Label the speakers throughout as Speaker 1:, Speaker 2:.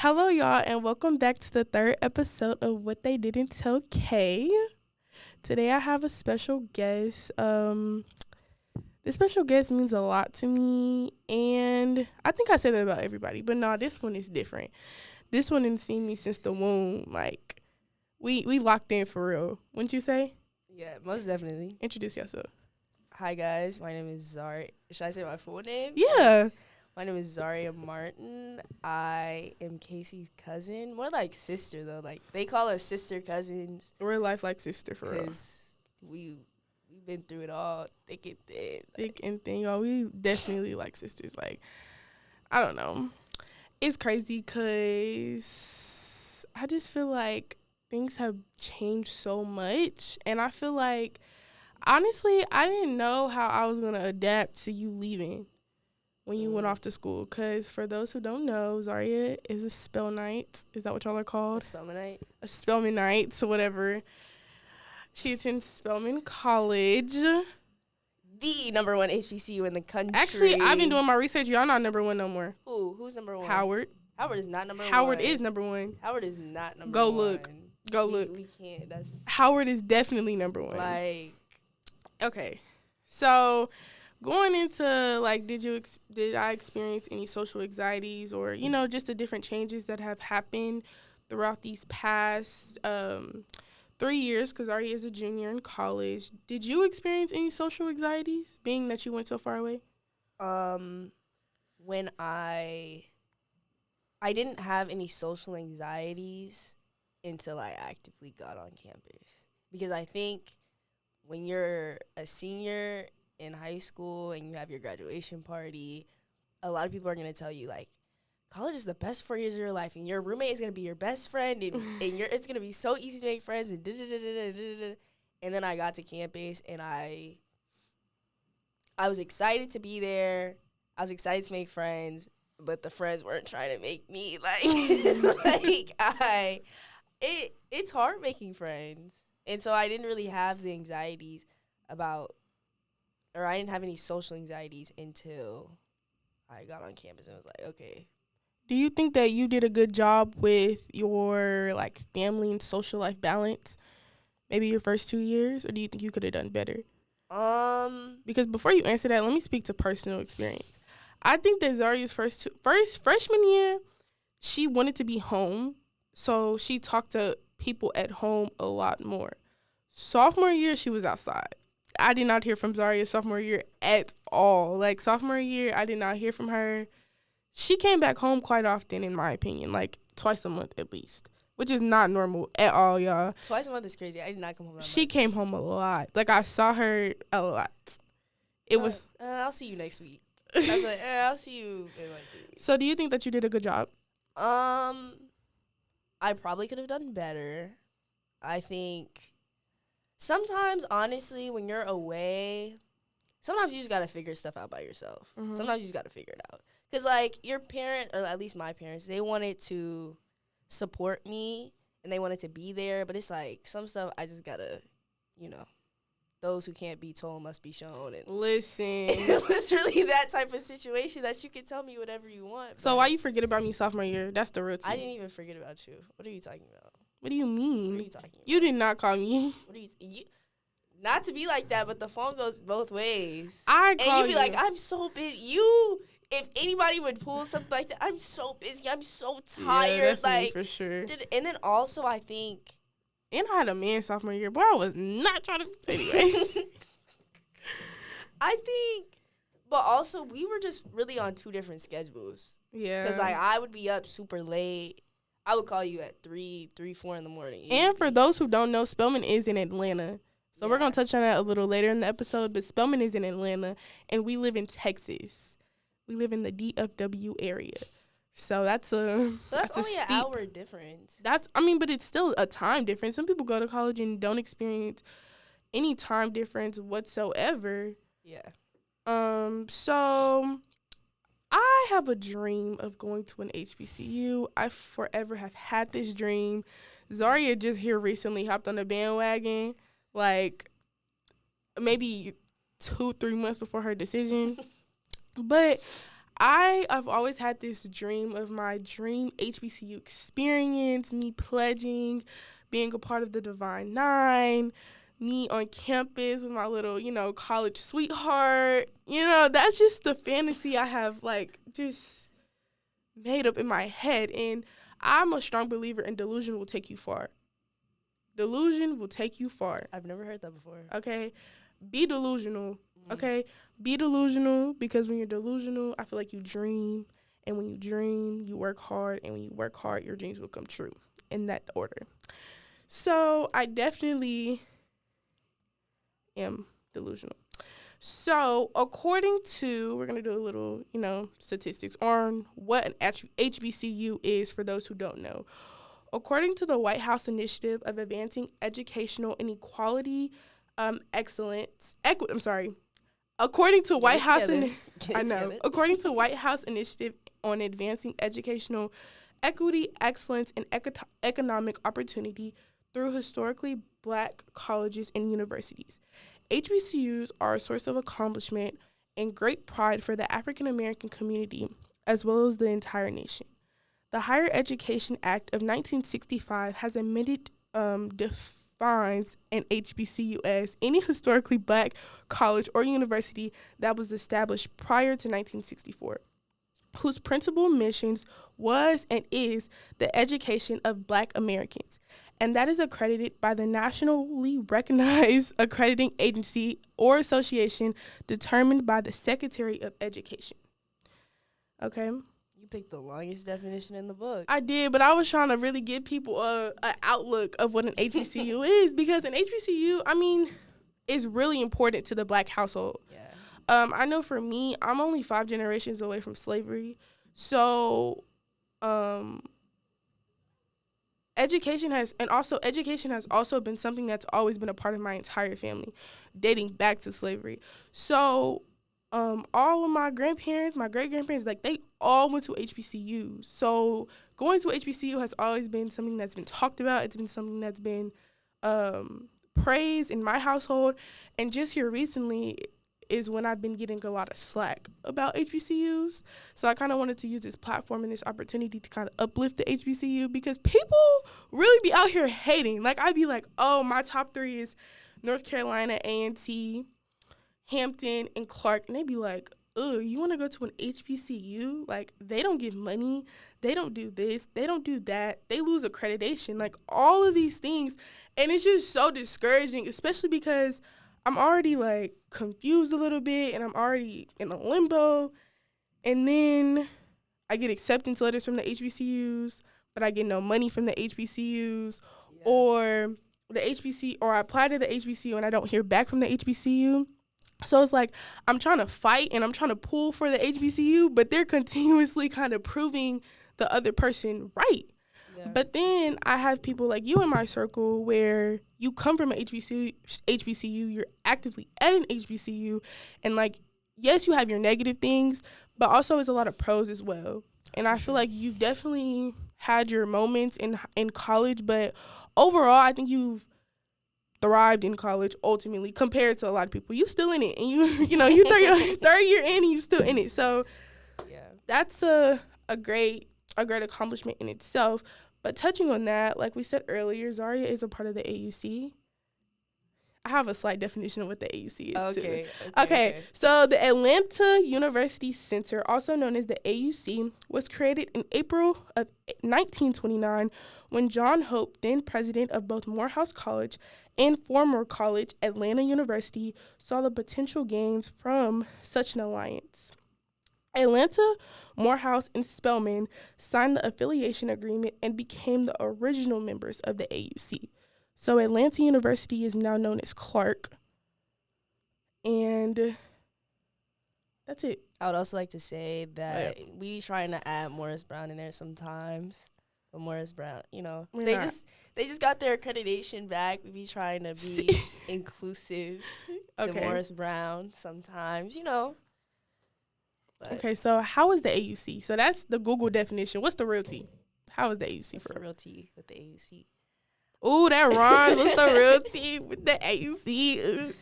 Speaker 1: Hello, y'all, and welcome back to the third episode of What They Didn't Tell Kay. Today, I have a special guest. This special guest means a lot to me, and I think I say that about everybody, but no, this one is different. This one didn't see me since the womb. Like, we locked in for real. Wouldn't you say?
Speaker 2: Yeah, most definitely.
Speaker 1: Introduce yourself.
Speaker 2: Hi, guys. My name is Zaria. Should I say my full name?
Speaker 1: Yeah.
Speaker 2: My name is Zaria Martin. I am Casey's cousin. More like sister, though. Like, they call us sister cousins.
Speaker 1: We're life like sister for real.
Speaker 2: Because we've been through it all, thick and thin.
Speaker 1: Thick and thin, y'all. We definitely like sisters. Like, I don't know. It's crazy because I just feel like things have changed so much. And I feel like, honestly, I didn't know how I was going to adapt to you leaving when you went off to school. Because for those who don't know, Zaria is a spell knight. Is that what y'all are called?
Speaker 2: A Spelmanite.
Speaker 1: A Spelman knight, so whatever. She attends Spelman College.
Speaker 2: The number one HBCU in the country.
Speaker 1: Actually, I've been doing my research. Y'all not number one no more.
Speaker 2: Who's number one?
Speaker 1: Howard.
Speaker 2: Howard is not number one.
Speaker 1: Howard is number one.
Speaker 2: Howard is not number
Speaker 1: Go
Speaker 2: one.
Speaker 1: look. Go look.
Speaker 2: We can't. That's
Speaker 1: Howard is definitely number one.
Speaker 2: like.
Speaker 1: Okay. So going into like, did I experience any social anxieties or, just the different changes that have happened throughout these past 3 years, because Ari is a junior in college. Did you experience any social anxieties, being that you went so far away?
Speaker 2: When I didn't have any social anxieties until I actively got on campus. Because I think when you're a senior in high school and you have your graduation party, a lot of people are going to tell you, like, college is the best 4 years of your life, and your roommate is going to be your best friend, and it's going to be so easy to make friends, and da-da-da-da-da-da-da. And then I got to campus, and I was excited to be there. I was excited to make friends, but the friends weren't trying to make me, it's hard making friends. And so I didn't really have the anxieties I didn't have any social anxieties until I got on campus and was like, okay.
Speaker 1: Do you think that you did a good job with your, like, family and social life balance, maybe your first 2 years, or do you think you could have done better? Because before you answer that, let me speak to personal experience. I think that Zaria's first freshman year, she wanted to be home, so she talked to people at home a lot more. Sophomore year, she was outside. I did not hear from Zaria sophomore year at all. Like, sophomore year, I did not hear from her. She came back home quite often, in my opinion, like twice a month at least, which is not normal at all, y'all.
Speaker 2: Twice a month is crazy. I did not come home that
Speaker 1: She
Speaker 2: much.
Speaker 1: came home a lot. Like, I saw her a lot. It was.
Speaker 2: I'll see you next week. I was like, I'll see you in like 3 weeks.
Speaker 1: So, do you think that you did a good job?
Speaker 2: I probably could have done better. I think sometimes, honestly, when you're away, sometimes you just got to figure stuff out by yourself.
Speaker 1: Mm-hmm.
Speaker 2: Sometimes you just got to figure it out. Because, like, your parent, or at least my parents, they wanted to support me, and they wanted to be there. But it's, like, some stuff I just got to, those who can't be told must be shown. And
Speaker 1: Listen.
Speaker 2: it was really that type of situation that you can tell me whatever you want.
Speaker 1: So, why you forget about me sophomore year? That's the real tea.
Speaker 2: I didn't even forget about you. What are you talking about?
Speaker 1: What do you mean?
Speaker 2: What are you talking about?
Speaker 1: You did not call me.
Speaker 2: What are you not to be like that, but the phone goes both ways.
Speaker 1: I
Speaker 2: and
Speaker 1: call
Speaker 2: you be like, I'm so busy. If anybody would pull something like that, I'm so busy. I'm so tired.
Speaker 1: Yeah, that's
Speaker 2: like
Speaker 1: me for sure.
Speaker 2: And then also, I think.
Speaker 1: And I had a man sophomore year, but I was not trying to. Anyway.
Speaker 2: I think, but also we were just really on two different schedules.
Speaker 1: Yeah.
Speaker 2: Because like I would be up super late. I would call you at 3, 4 in the morning.
Speaker 1: And for those who don't know, Spelman is in Atlanta. So we're going to touch on that a little later in the episode. But Spelman is in Atlanta, and we live in Texas. We live in the DFW area. So that's
Speaker 2: only
Speaker 1: steep.
Speaker 2: an hour difference.
Speaker 1: But it's still a time difference. Some people go to college and don't experience any time difference whatsoever.
Speaker 2: Yeah.
Speaker 1: So I have a dream of going to an HBCU. I forever have had this dream. Zaria just here recently hopped on the bandwagon, like maybe 2-3 months before her decision. But I've always had this dream of my dream HBCU experience, me pledging, being a part of the Divine Nine, me on campus with my little, college sweetheart. That's just the fantasy I have, like, just made up in my head. And I'm a strong believer in delusion will take you far. Delusion will take you far.
Speaker 2: I've never heard that before.
Speaker 1: Okay? Be delusional. Okay? Be delusional, because when you're delusional, I feel like you dream. And when you dream, you work hard. And when you work hard, your dreams will come true. In that order. So I definitely am delusional. So according to, we're going to do a little, statistics on what an HBCU is for those who don't know. According to the White House Initiative of Advancing Educational Inequality, Excellence, According to White House, according to White House Initiative on Advancing Educational Equity, Excellence, and Economic Opportunity through historically Black colleges and universities, HBCUs are a source of accomplishment and great pride for the African American community as well as the entire nation. The Higher Education Act of 1965 has amended defines an HBCU as any historically Black college or university that was established prior to 1964, whose principal missions was and is the education of Black Americans, and that is accredited by the nationally recognized accrediting agency or association determined by the Secretary of Education. Okay?
Speaker 2: You picked the longest definition in the book.
Speaker 1: I did, but I was trying to really give people an outlook of what an HBCU is, because an HBCU, is really important to the Black household.
Speaker 2: Yeah.
Speaker 1: I know for me, I'm only 5 generations away from slavery. So, education has also been something that's always been a part of my entire family, dating back to slavery. So, all of my grandparents, my great-grandparents, like, they all went to HBCUs. So, going to HBCU has always been something that's been talked about. It's been something that's been praised in my household. And just here recently is when I've been getting a lot of slack about HBCUs. So I kind of wanted to use this platform and this opportunity to kind of uplift the HBCU, because people really be out here hating. Like, I'd be like, oh, my top 3 is North Carolina, A&T, Hampton, and Clark. And they'd be like, oh, you want to go to an HBCU? Like, they don't give money. They don't do this. They don't do that. They lose accreditation. Like, all of these things. And it's just so discouraging, especially because I'm already, like, confused a little bit, and I'm already in a limbo. And then I get acceptance letters from the HBCUs, but I get no money from the HBCUs. Yeah. Or I apply to the HBCU, and I don't hear back from the HBCU. So it's like I'm trying to fight, and I'm trying to pull for the HBCU, but they're continuously kind of proving the other person right. Yeah. But then I have people like you in my circle where you come from an HBCU, you're actively at an HBCU, and, like, yes, you have your negative things, but also it's a lot of pros as well. And I feel like you've definitely had your moments in college, but overall, I think you've thrived in college ultimately compared to a lot of people. You still in it, and you third year in and you still in it. So yeah, that's a great accomplishment in itself. But touching on that, like we said earlier, Zaria is a part of the AUC. I have a slight definition of what the AUC is, too. Okay. So the Atlanta University Center, also known as the AUC, was created in April of 1929 when John Hope, then president of both Morehouse College and former college, Atlanta University, saw the potential gains from such an alliance. Atlanta, Morehouse, and Spelman signed the affiliation agreement and became the original members of the AUC. So Atlanta University is now known as Clark. And that's it.
Speaker 2: I would also like to say that we trying to add Morris Brown in there sometimes. But Morris Brown, they just got their accreditation back. We be trying to be inclusive to Morris Brown sometimes, But
Speaker 1: okay, so how is the AUC? So that's the Google definition. What's the real T? How is the AUC?
Speaker 2: What's the real T with the AUC?
Speaker 1: Ooh, that rhymes. What's the real T with the AUC?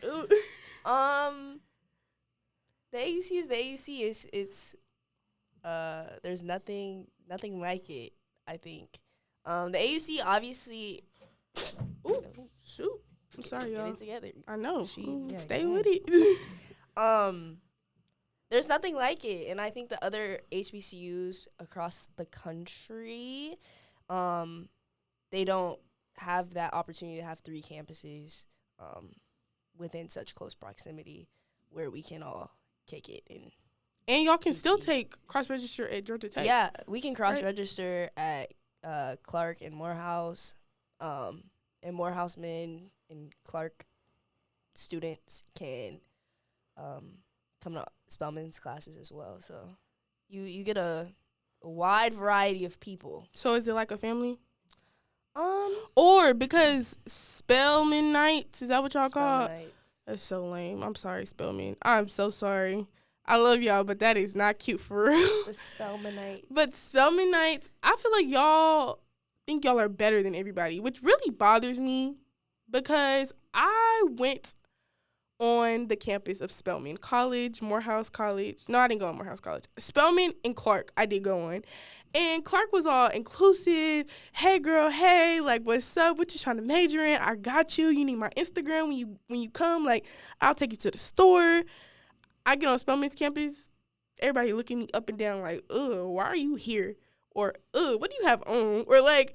Speaker 2: The AUC is the AUC. It's There's nothing like it, I think. The AUC obviously.
Speaker 1: Ooh, shoot. I'm sorry, y'all.
Speaker 2: Get it together.
Speaker 1: I know.
Speaker 2: Yeah,
Speaker 1: stay with it.
Speaker 2: There's nothing like it, and I think the other HBCUs across the country, they don't have that opportunity to have 3 campuses within such close proximity where we can all kick it.
Speaker 1: And y'all can still take cross-register at Georgia Tech.
Speaker 2: Yeah, we can cross-register at Clark and Morehouse, and Morehouse men and Clark students can come to Spelman's classes as well. So you get a wide variety of people.
Speaker 1: So is it like a family? Or because Spelman nights, is that what y'all call it? That's so lame. I'm sorry, Spelman. I'm so sorry. I love y'all, but that is not cute for real.
Speaker 2: The Spelman nights.
Speaker 1: But Spelman nights, I feel like y'all think y'all are better than everybody, which really bothers me because I went on the campus of Spelman College, Morehouse College. No, I didn't go on Morehouse College. Spelman and Clark, I did go on. And Clark was all inclusive. Hey, girl, hey, like, what's up? What you trying to major in? I got you. You need my Instagram when you come. Like, I'll take you to the store. I get on Spelman's campus. Everybody looking me up and down like, why are you here? Or, what do you have on? Or, like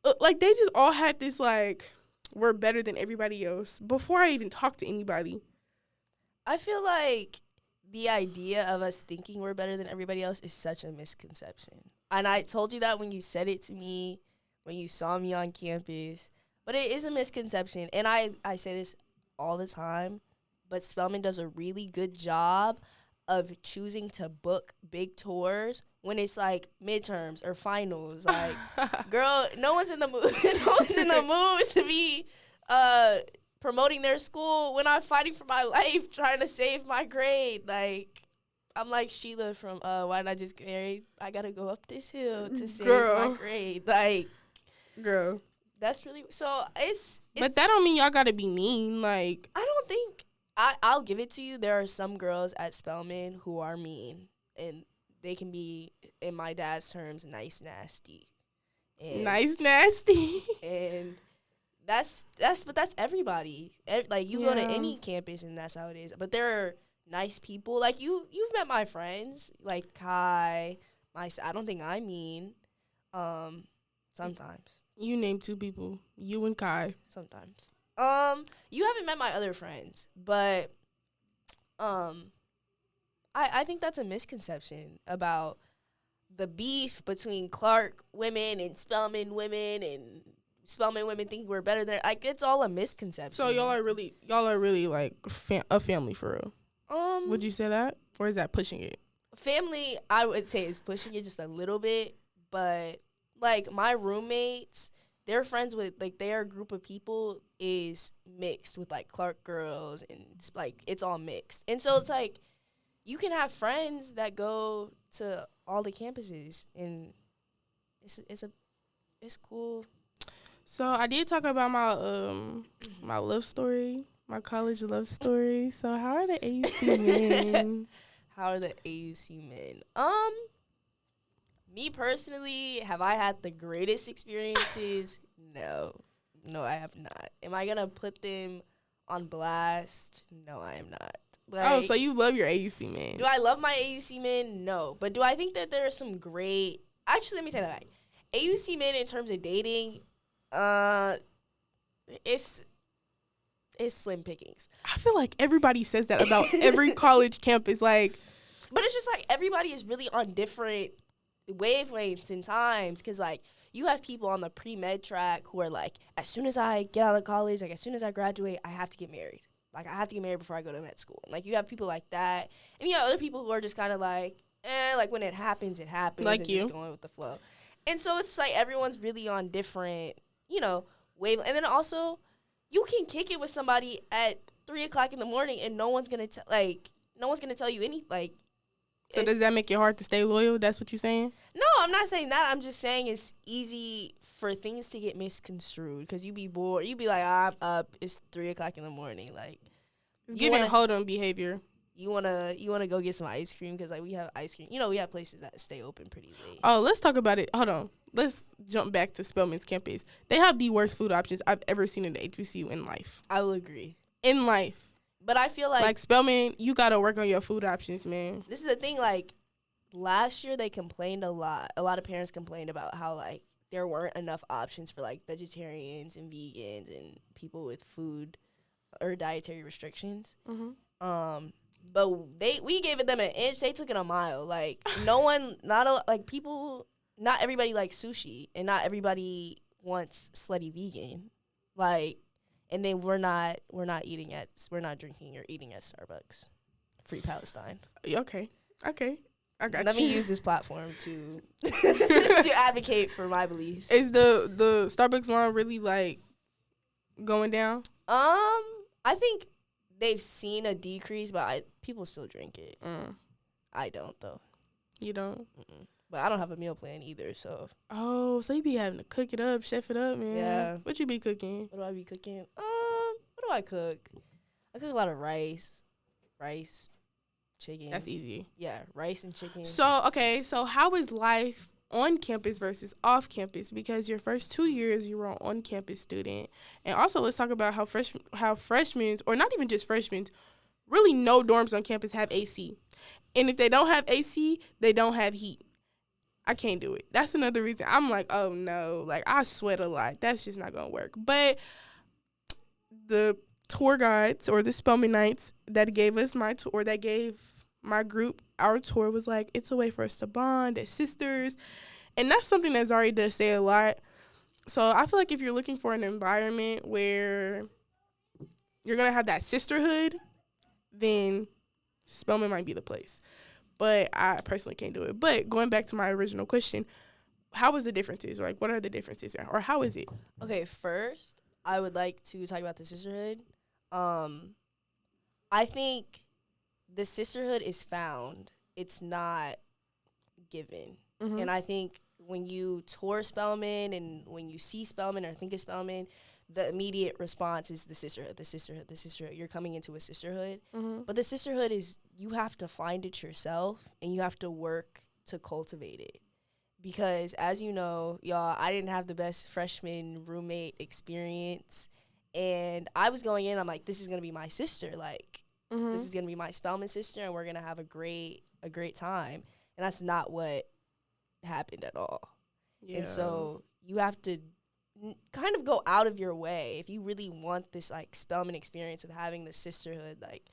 Speaker 1: they just all had this, like, we're better than everybody else before I even talked to anybody.
Speaker 2: I feel like the idea of us thinking we're better than everybody else is such a misconception. And I told you that when you said it to me, when you saw me on campus. But it is a misconception. And I say this all the time, but Spelman does a really good job of choosing to book big tours when it's like midterms or finals. Like, girl, no one's in the mood. No one's in the mood to be promoting their school when I'm fighting for my life, trying to save my grade. Like, I'm like Sheila from Why Did I Just Get Married? I gotta go up this hill to save my grade. Like,
Speaker 1: girl,
Speaker 2: that's really so. It's
Speaker 1: but that don't mean y'all gotta be mean. Like,
Speaker 2: I don't think I'll give it to you. There are some girls at Spelman who are mean, and they can be, in my dad's terms, nice nasty. And
Speaker 1: nice nasty.
Speaker 2: And that's everybody. Like, you go to any campus and that's how it is. But there are nice people. Like, you've met my friends, like Kai. I don't think I'm mean. Sometimes.
Speaker 1: You named 2 people, you and Kai.
Speaker 2: Sometimes. You haven't met my other friends, but I think that's a misconception about the beef between Clark women and Spelman women, and Spelman women think we're better than. Like, it's all a misconception.
Speaker 1: So y'all are really like a family for real. Would you say that, or is that pushing it?
Speaker 2: Family, I would say, is pushing it just a little bit, but like my roommates, they're friends with, like, their group of people is mixed with like Clark girls, and it's like it's all mixed, and so it's like you can have friends that go to all the campuses, and it's cool.
Speaker 1: So I did talk about my my love story, my college love story. So how are the AUC men?
Speaker 2: How are the AUC men? Me personally, have I had the greatest experiences? No, I have not. Am I gonna put them on blast? No, I am not. Like,
Speaker 1: so you love your AUC men?
Speaker 2: Do I love my AUC men? No, but do I think that there are some great? Actually, let me tell you that. AUC men in terms of dating, it's slim pickings.
Speaker 1: I feel like everybody says that about every college campus, like.
Speaker 2: But it's just like everybody is really on different wavelengths and times, because like you have people on the pre-med track who are like, as soon as I get out of college, like as soon as I graduate, I have to get married. Like, I have to get married before I go to med school. Like, you have people like that, and you have other people who are just kind of like, like when it happens, like, and you just going with the flow. And so it's like everyone's really on different, wave. And then also, you can kick it with somebody at 3:00 in the morning, and no one's gonna tell you any, like.
Speaker 1: So does that make it hard to stay loyal? That's what you're saying?
Speaker 2: No, I'm not saying that. I'm just saying it's easy for things to get misconstrued, because you be bored. You be like, I'm up. It's 3:00 in the morning. Like,
Speaker 1: it's giving hold on behavior.
Speaker 2: You wanna go get some ice cream because like we have ice cream. We have places that stay open pretty late.
Speaker 1: Oh, let's talk about it. Hold on. Let's jump back to Spelman's campus. They have the worst food options I've ever seen in the HBCU in life.
Speaker 2: I will agree.
Speaker 1: In life.
Speaker 2: But I feel like
Speaker 1: Spelman, you gotta work on your food options, man.
Speaker 2: This is the thing. Like last year, they complained a lot. A lot of parents complained about how like there weren't enough options for like vegetarians and vegans and people with food or dietary restrictions.
Speaker 1: Mm-hmm.
Speaker 2: But we gave it them an inch. They took it a mile. Like people. Not everybody likes sushi, and not everybody wants slutty vegan. Like, and then we're not drinking or eating at Starbucks. Free Palestine.
Speaker 1: Okay. I got
Speaker 2: Let
Speaker 1: you.
Speaker 2: me use this platform to to advocate for my beliefs.
Speaker 1: Is the Starbucks line really like going down?
Speaker 2: I think they've seen a decrease, but people still drink it. I don't though.
Speaker 1: You don't?
Speaker 2: Mm-mm. But I don't have a meal plan either, so.
Speaker 1: Oh, so you be having to cook it up, chef it up, man.
Speaker 2: Yeah.
Speaker 1: What you be cooking?
Speaker 2: What do I be cooking? What do I cook? I cook a lot of rice, chicken.
Speaker 1: That's easy.
Speaker 2: Yeah, rice and chicken.
Speaker 1: So how is life on campus versus off campus? Because your first 2 years you were an on-campus student. And also let's talk about how freshmen, or not even just freshmen, really no dorms on campus have AC. And if they don't have AC, they don't have heat. I can't do it. That's another reason. I'm like, oh no, like I sweat a lot. That's just not gonna work. But the tour guides or the Spelman Nights that gave us my tour, or that gave my group our tour, was like, it's a way for us to bond as sisters. And that's something that Zari does say a lot. So I feel like if you're looking for an environment where you're gonna have that sisterhood, then Spelman might be the place. But I personally can't do it. But going back to my original question, how is the differences? Like, what are the differences? Or how is it?
Speaker 2: Okay, first, I would like to talk about the sisterhood. I think the sisterhood is found. It's not given.
Speaker 1: Mm-hmm.
Speaker 2: And I think when you tour Spelman and when you see Spelman or think of Spelman, the immediate response is the sisterhood. You're coming into a sisterhood.
Speaker 1: Mm-hmm.
Speaker 2: But the sisterhood is, you have to find it yourself and you have to work to cultivate it. Because as you know, y'all, I didn't have the best freshman roommate experience. And I was going in, I'm like, this is going to be my sister. Like,
Speaker 1: Mm-hmm.
Speaker 2: this is going to be my Spelman sister and we're going to have a great time. And that's not what happened at all.
Speaker 1: Yeah.
Speaker 2: And so you have to kind of go out of your way if you really want this like Spelman experience of having the sisterhood. Like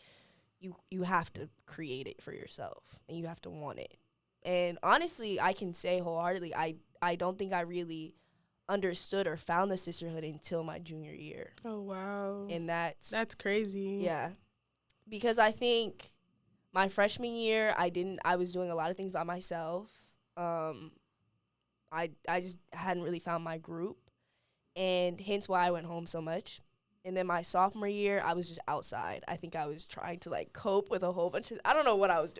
Speaker 2: you have to create it for yourself and you have to want it. And honestly, I can say wholeheartedly, I don't think I really understood or found the sisterhood until my junior year.
Speaker 1: Oh wow.
Speaker 2: And that's
Speaker 1: crazy.
Speaker 2: Yeah, because I think my freshman year I was doing a lot of things by myself. I just hadn't really found my group. And hence why I went home so much. And then my sophomore year, I was just outside. I think I was trying to, like, cope with a whole bunch of – I don't know what I was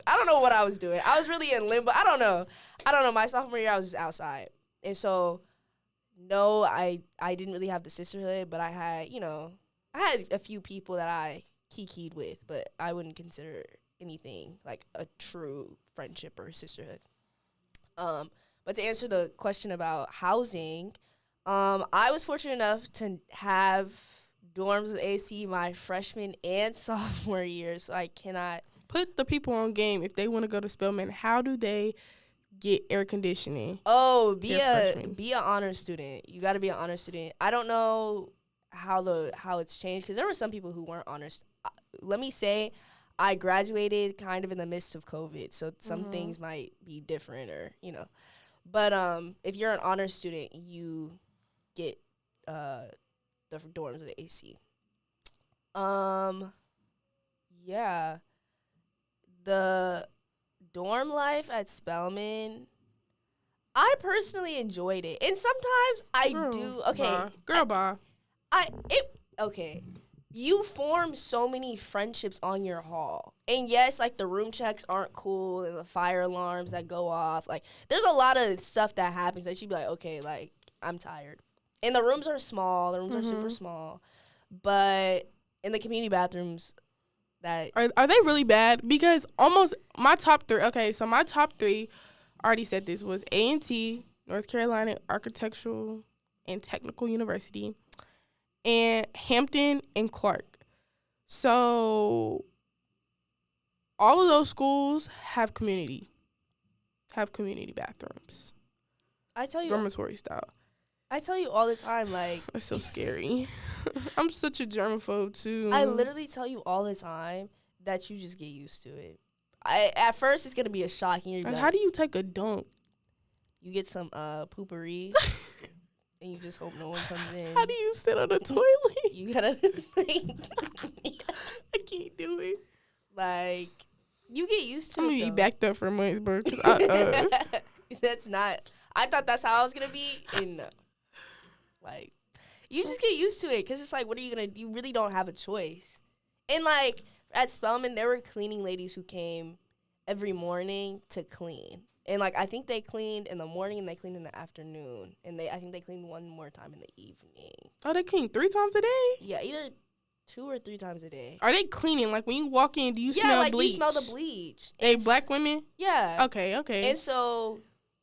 Speaker 2: doing. I was really in limbo. I don't know. My sophomore year, I was just outside. And so, no, I didn't really have the sisterhood, but I had a few people that I kikied with, but I wouldn't consider anything like a true friendship or sisterhood. But to answer the question about housing – I was fortunate enough to have dorms with AC my freshman and sophomore year, so I cannot
Speaker 1: put the people on game. If they want to go to Spelman, how do they get air conditioning?
Speaker 2: Oh, be an honor student. You got to be an honor student. I don't know how it's changed because there were some people who weren't honors. Let me say, I graduated kind of in the midst of COVID, so some things might be different or But if you're an honor student, you get the dorms with the AC. Yeah. The dorm life at Spelman, I personally enjoyed it. And sometimes I do. Okay.
Speaker 1: Bye.
Speaker 2: Okay. You form so many friendships on your hall. And yes, like the room checks aren't cool and the fire alarms that go off. Like there's a lot of stuff that happens that you'd be like, okay, like I'm tired. And the rooms are small. The rooms are super small. But in the community bathrooms, that
Speaker 1: Are they really bad? Because almost my top three. Okay, so my top three, I already said this, was A&T, North Carolina Architectural and Technical University, and Hampton and Clark. So all of those schools have community bathrooms,
Speaker 2: I tell you
Speaker 1: dormitory style.
Speaker 2: I tell you all the time, like,
Speaker 1: That's so scary. I'm such a germaphobe too.
Speaker 2: I literally tell you all the time that you just get used to it. At first it's gonna be a shock, and you're
Speaker 1: Like,
Speaker 2: like,
Speaker 1: how do you take a dump?
Speaker 2: you get some poopery, and you just hope no one comes in.
Speaker 1: How do you sit on the toilet?
Speaker 2: You gotta
Speaker 1: I can't do it.
Speaker 2: like, you get used to
Speaker 1: I'm
Speaker 2: it.
Speaker 1: gonna be
Speaker 2: though.
Speaker 1: backed up for months, bro.
Speaker 2: That's not. I thought that's how I was gonna be, and no. Like, you just get used to it, because it's like, what are you gonna? You really don't have a choice. And like at Spelman, there were cleaning ladies who came every morning to clean, and like I think they cleaned in the morning and they cleaned in the afternoon, and I think they cleaned one more time in the evening.
Speaker 1: Oh, they clean 3 times a day?
Speaker 2: Yeah, either 2 or 3 times a day.
Speaker 1: Are they cleaning? Like, when you walk in, do you smell
Speaker 2: like
Speaker 1: bleach?
Speaker 2: you smell the bleach.
Speaker 1: They black women?
Speaker 2: Yeah.
Speaker 1: Okay.
Speaker 2: And so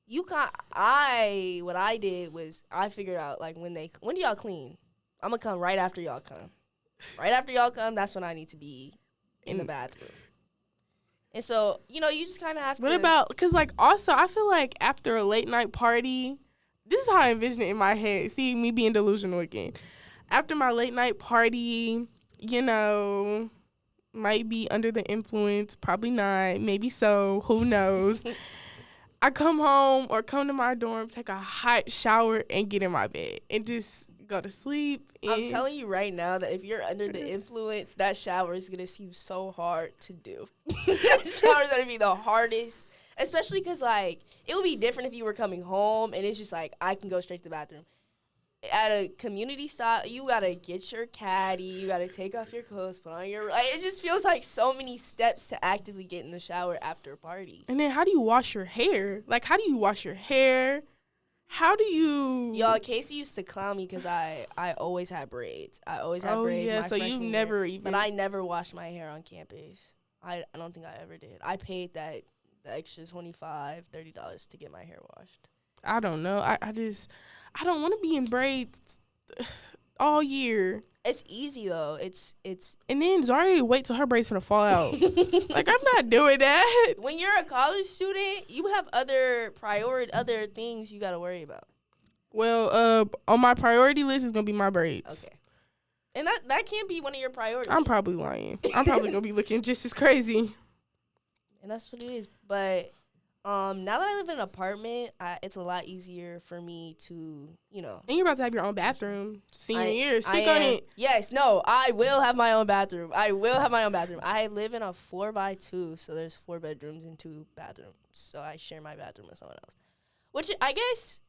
Speaker 2: what I did was I figured out, like, when do y'all clean? I'm gonna come right after y'all come. Right after y'all come, that's when I need to be in the bathroom. And so, you just kind of have to.
Speaker 1: What about, because, like, also, I feel like after a late night party, this is how I envision it in my head. See, me being delusional again. After my late night party, might be under the influence, probably not, maybe so, who knows. I come home or come to my dorm, take a hot shower, and get in my bed and just go to sleep.
Speaker 2: I'm telling you right now that if you're under the influence, that shower is going to seem so hard to do. That shower is going to be the hardest, especially because, like, it would be different if you were coming home and it's just like, I can go straight to the bathroom. At a community style, you got to get your caddy, you got to take off your clothes, put on your, like, it just feels like so many steps to actively get in the shower after a party.
Speaker 1: And then how do you wash your hair? Like, how do you wash your hair? How do you...
Speaker 2: Y'all, Casey used to clown me because I always had braids. I always had braids.
Speaker 1: Oh, yeah,
Speaker 2: my
Speaker 1: so you never even...
Speaker 2: But I never washed my hair on campus. I don't think I ever did. I paid the extra $25, $30 to get my hair washed.
Speaker 1: I don't know. I don't want to be in braids all year.
Speaker 2: It's easy, though. It's
Speaker 1: And then Zari wait till her braids gonna fall out. Like, I'm not doing that.
Speaker 2: When you're a college student, you have other things you got to worry about.
Speaker 1: Well, on my priority list is gonna be my braids.
Speaker 2: Okay. And that can't be one of your priorities.
Speaker 1: I'm probably lying. I'm probably gonna be looking just as crazy.
Speaker 2: And that's what it is. But now that I live in an apartment, it's a lot easier for me to,
Speaker 1: And you're about to have your own bathroom senior year. Speak
Speaker 2: on
Speaker 1: it.
Speaker 2: Yes, no, I will have my own bathroom. I live in a 4x2, so there's 4 bedrooms and 2 bathrooms. So I share my bathroom with someone else. Which I guess,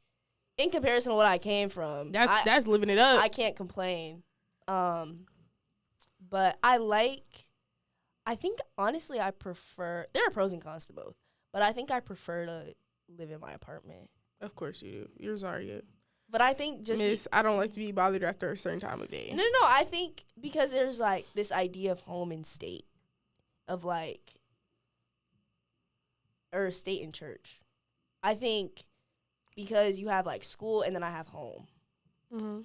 Speaker 2: in comparison to what I came from,
Speaker 1: that's living it up.
Speaker 2: I can't complain. But I think, honestly, I prefer, there are pros and cons to both. But I think I prefer to live in my apartment.
Speaker 1: Of course you do. You're Zaria.
Speaker 2: But I think just...
Speaker 1: I don't like to be bothered after a certain time of day.
Speaker 2: No. I think because there's, like, this idea of home and state. Of, like... Or state and church. I think because you have, like, school and then I have home.
Speaker 1: Mm-hmm.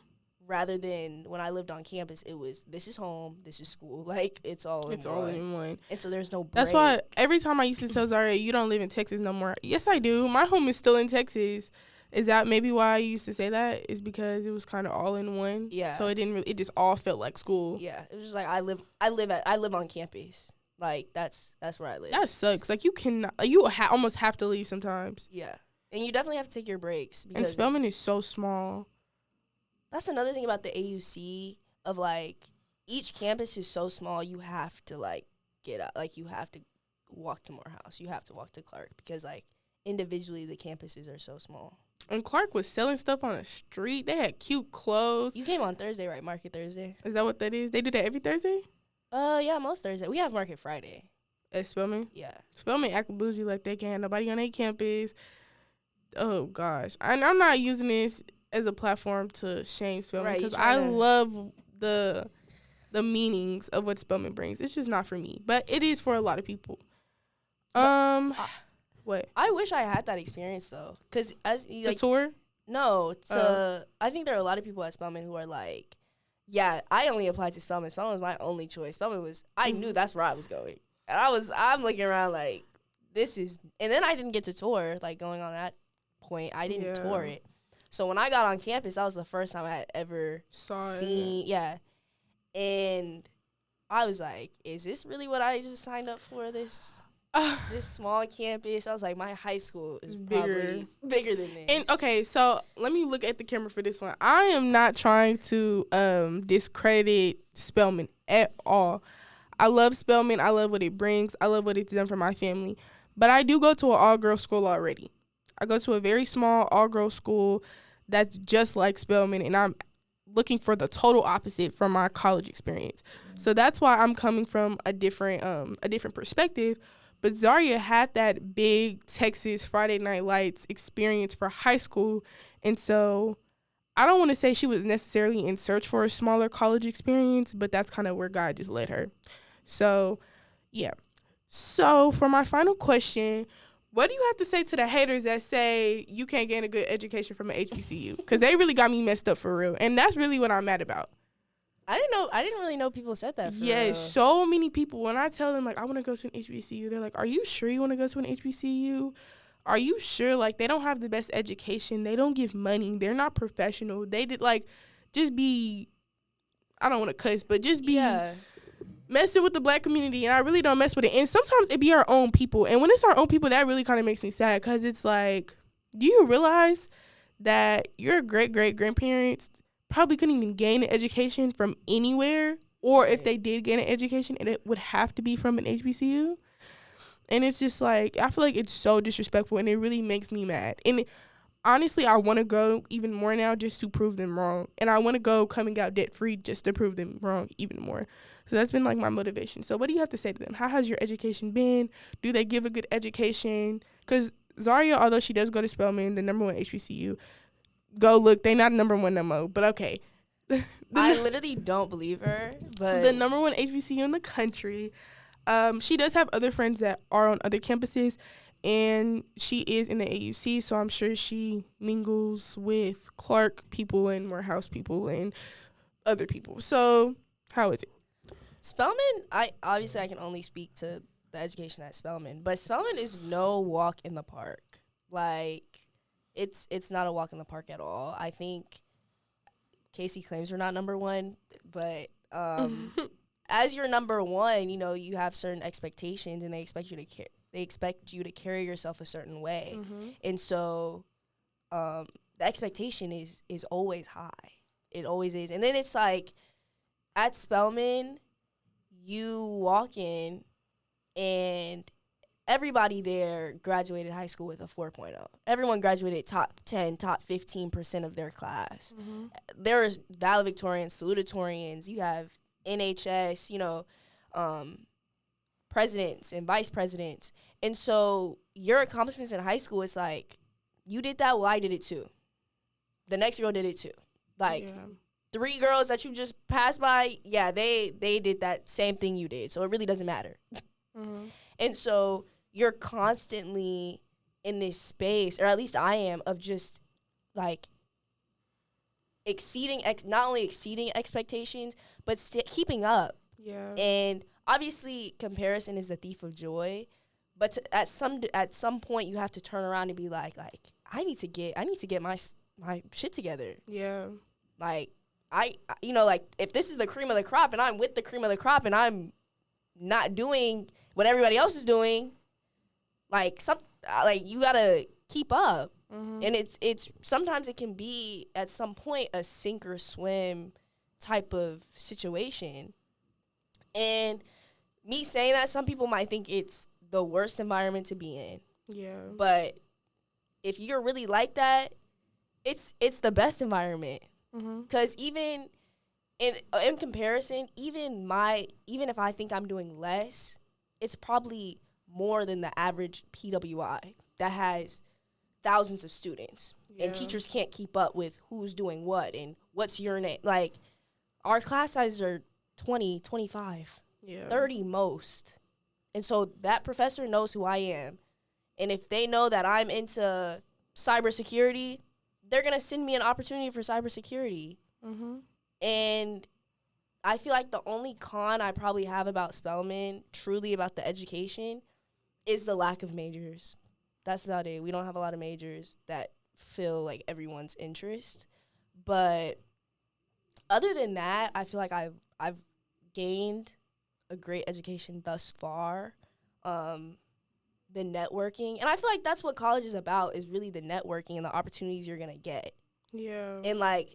Speaker 2: Rather than when I lived on campus, it was, this is home, this is school. Like, it's all in one. And so there's no break.
Speaker 1: That's why every time I used to tell Zaria, you don't live in Texas no more. Yes, I do. My home is still in Texas. Is that maybe why I used to say that? Is because it was kind of all in one.
Speaker 2: Yeah.
Speaker 1: So it just all felt like school.
Speaker 2: Yeah. It was just like I live on campus. Like, that's where I live.
Speaker 1: That sucks. Like, you cannot, almost have to leave sometimes.
Speaker 2: Yeah. And you definitely have to take your breaks.
Speaker 1: And Spelman is so small.
Speaker 2: That's another thing about the AUC of, like, each campus is so small, you have to, like, get out. Like, you have to walk to Morehouse. You have to walk to Clark because, like, individually the campuses are so small.
Speaker 1: And Clark was selling stuff on the street. They had cute clothes.
Speaker 2: You came on Thursday, right? Market Thursday.
Speaker 1: Is that what that is? They do that every Thursday?
Speaker 2: Yeah, most Thursday. We have Market Friday.
Speaker 1: At Spelman?
Speaker 2: Yeah.
Speaker 1: Spelman act bougie like they can't have nobody on their campus. Oh, gosh. And I'm not using this as a platform to shame Spelman because I love the the meanings of what Spelman brings. It's just not for me, but it is for a lot of people. What?
Speaker 2: I wish I had that experience though, because as
Speaker 1: The tour?
Speaker 2: No, I think there are a lot of people at Spelman who are like, yeah, I only applied to Spelman. Spelman was my only choice. Spelman was, I knew that's where I was going. And I'm looking around like, this is, and then I didn't get to tour, like going on that point, I didn't tour it. So when I got on campus, that was the first time I had ever seen, and I was like, is this really what I just signed up for, this small campus? I was like, my high school is probably bigger than this.
Speaker 1: And okay, so let me look at the camera for this one. I am not trying to discredit Spelman at all. I love Spelman. I love what it brings. I love what it's done for my family. But I do go to an all-girls school already. I go to a very small all-girls school that's just like Spelman, and I'm looking for the total opposite from my college experience. So that's why I'm coming from a different perspective. But Zaria had that big Texas Friday Night Lights experience for high school, and so I don't want to say she was necessarily in search for a smaller college experience, but that's kind of where God just led her. So, yeah. So, for my final question, what do you have to say to the haters that say you can't gain a good education from an HBCU? Because they really got me messed up for real, and that's really what I'm mad about.
Speaker 2: I didn't really know people said that.
Speaker 1: Yes, so many people. When I tell them, like, I want to go to an HBCU, they're like, are you sure you want to go to an HBCU? Are you sure? Like, they don't have the best education. They don't give money. They're not professional. They did, like, just be, I don't want to cuss, but just be messing with the black community. And I really don't mess with it. And sometimes it be our own people. And when it's our own people, that really kind of makes me sad, because it's like, do you realize that your great-great-grandparents probably couldn't even gain an education from anywhere, or if they did gain an education, it would have to be from an HBCU. And it's just like, I feel like it's so disrespectful, and it really makes me mad. And honestly, I want to go even more now just to prove them wrong. And I want to go coming out debt-free just to prove them wrong even more. So that's been like my motivation. So what do you have to say to them? How has your education been? Do they give a good education? Because Zaria, although she does go to Spelman, the number one HBCU, go look, they not number one no more, but okay.
Speaker 2: I literally don't believe her, but
Speaker 1: the number one HBCU in the country. She does have other friends that are on other campuses, and she is in the AUC, so I'm sure she mingles with Clark people and Morehouse people and other people. So how is it?
Speaker 2: Spelman, I can only speak to the education at Spelman, but Spelman is no walk in the park. Like, it's not a walk in the park at all. I think Casey claims we're not number one, but as you're number one, you know, you have certain expectations, and they expect you to carry yourself a certain way. And so the expectation is always high. It always is. And then it's like, at Spelman, you walk in and everybody there graduated high school with a 4.0. Everyone graduated top 10, top 15% of their class. There's valedictorians, salutatorians. You have NHS, you know, presidents and vice presidents. And so your accomplishments in high school, it's like, you did that, well, I did it too. The next girl did it too. Like, 3 girls that you just passed by, they did that same thing you did. So it really doesn't matter. And so you're constantly in this space, or at least I am, of just, like, not only exceeding expectations, but keeping up. And obviously, comparison is the thief of joy. But at some point, you have to turn around and be like I need to get my shit together. Like, like, if this is the cream of the crop, and I'm with the cream of the crop, and I'm not doing what everybody else is doing, like, you gotta keep up. And it's sometimes it can be, at some point, a sink or swim type of situation. And me saying that, some people might think it's the worst environment to be in. But if you're really like that, it's the best environment. Because even in comparison, even if I think I'm doing less, it's probably more than the average PWI that has thousands of students. And teachers can't keep up with who's doing what and what's your name. Like, our class sizes are 20, 25,
Speaker 1: yeah.
Speaker 2: 30 most. And so that professor knows who I am. And if they know that I'm into cybersecurity, they're going to send me an opportunity for cybersecurity.
Speaker 1: Mm-hmm.
Speaker 2: And I feel like the only con I probably have about Spelman, truly about the education, is the lack of majors. That's about it. We don't have a lot of majors that fill like everyone's interest. But other than that, I feel like I've gained a great education thus far. The networking, and I feel like that's what college is about, is really the networking and the opportunities you're gonna get.
Speaker 1: Yeah.
Speaker 2: And like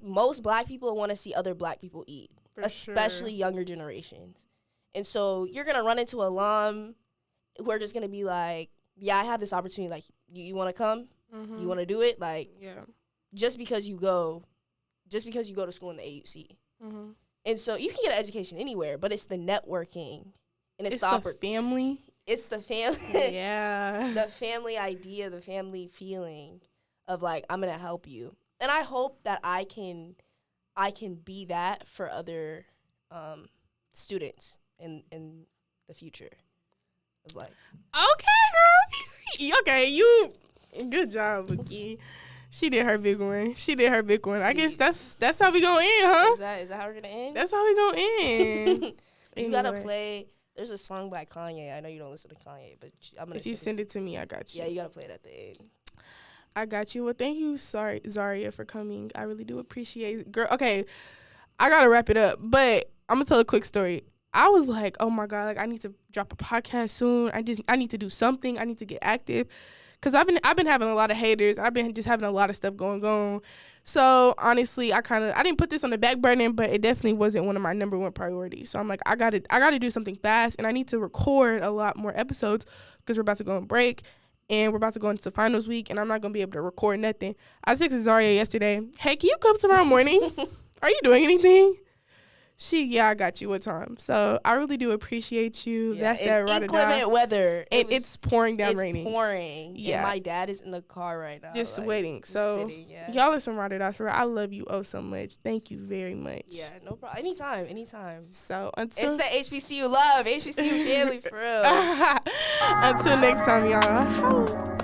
Speaker 2: most black people want to see other black people eat, especially younger generations. And so you're gonna run into alum who are just gonna be like, yeah, I have this opportunity, like, you want to come?
Speaker 1: Mm-hmm.
Speaker 2: You want to do it? Like,
Speaker 1: yeah.
Speaker 2: just because you go to school in the AUC.
Speaker 1: Mm-hmm.
Speaker 2: And so you can get an education anywhere, but it's the networking and it's
Speaker 1: the family.
Speaker 2: It's the family.
Speaker 1: Yeah.
Speaker 2: The family idea, the family feeling of like, I'm going to help you. And I hope that I can be that for other students in the future. Of like,
Speaker 1: okay, girl. Okay, you good job, Bookie. She did her big one. I guess that's how we gonna end, huh?
Speaker 2: Is that how we're gonna end?
Speaker 1: That's how we gonna end.
Speaker 2: You
Speaker 1: anyway.
Speaker 2: Gotta play. There's a song by Kanye. I know you don't listen to Kanye, but I'm gonna.
Speaker 1: If you send it to me, I got you.
Speaker 2: Yeah, you gotta play it at the end.
Speaker 1: I got you. Well, thank you, Zaria, for coming. I really do appreciate it. Girl, okay, I gotta wrap it up, but I'm gonna tell a quick story. I was like, oh my God, like, I need to drop a podcast soon. I need to do something. I need to get active. Cause I've been having a lot of haters. I've been just having a lot of stuff going on. So honestly, I didn't put this on the back burner, but it definitely wasn't one of my number one priorities. So I'm like, I gotta do something fast, and I need to record a lot more episodes because we're about to go on break and we're about to go into finals week, and I'm not gonna be able to record nothing. I texted Zaria yesterday, hey, can you come tomorrow morning? Are you doing anything? I got you. What time? So I really do appreciate you.
Speaker 2: Yeah,
Speaker 1: that's that ride or die.
Speaker 2: Inclement weather.
Speaker 1: It's pouring down, raining.
Speaker 2: It's pouring.
Speaker 1: Yeah.
Speaker 2: And my dad is in the car right now.
Speaker 1: Just
Speaker 2: like,
Speaker 1: waiting. So
Speaker 2: sitting, yeah.
Speaker 1: Y'all are some ride or dies for real. I love you so much. Thank you very much.
Speaker 2: Yeah, no problem. Anytime.
Speaker 1: So
Speaker 2: it's the HBCU love. HBCU family for real.
Speaker 1: Until next time, y'all.